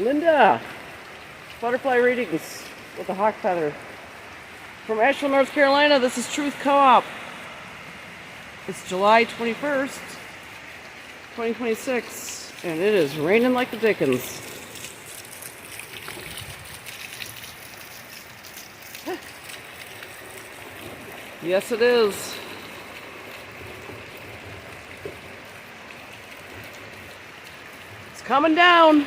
Linda, butterfly readings with a hawk feather. From Asheville, North Carolina, this is Truth Co-op. It's July 21st, 2026, and it is raining like the dickens. Yes, it is. It's coming down.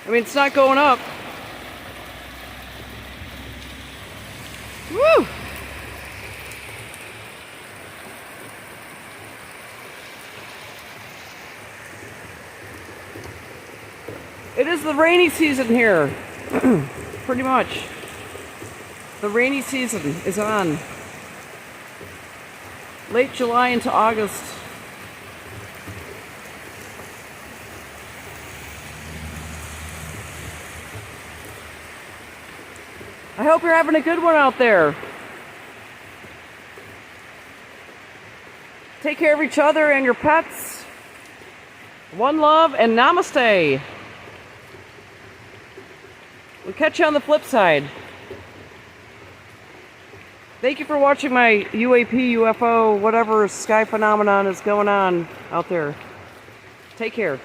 I mean, it's not going up. Woo! It is the rainy season here. Pretty much. The rainy season is on. Late July into August. I hope you're having a good one out there. Take care of each other and your pets. One love and namaste. We'll catch you on the flip side. Thank you for watching my UAP, UFO, whatever sky phenomenon is going on out there. Take care.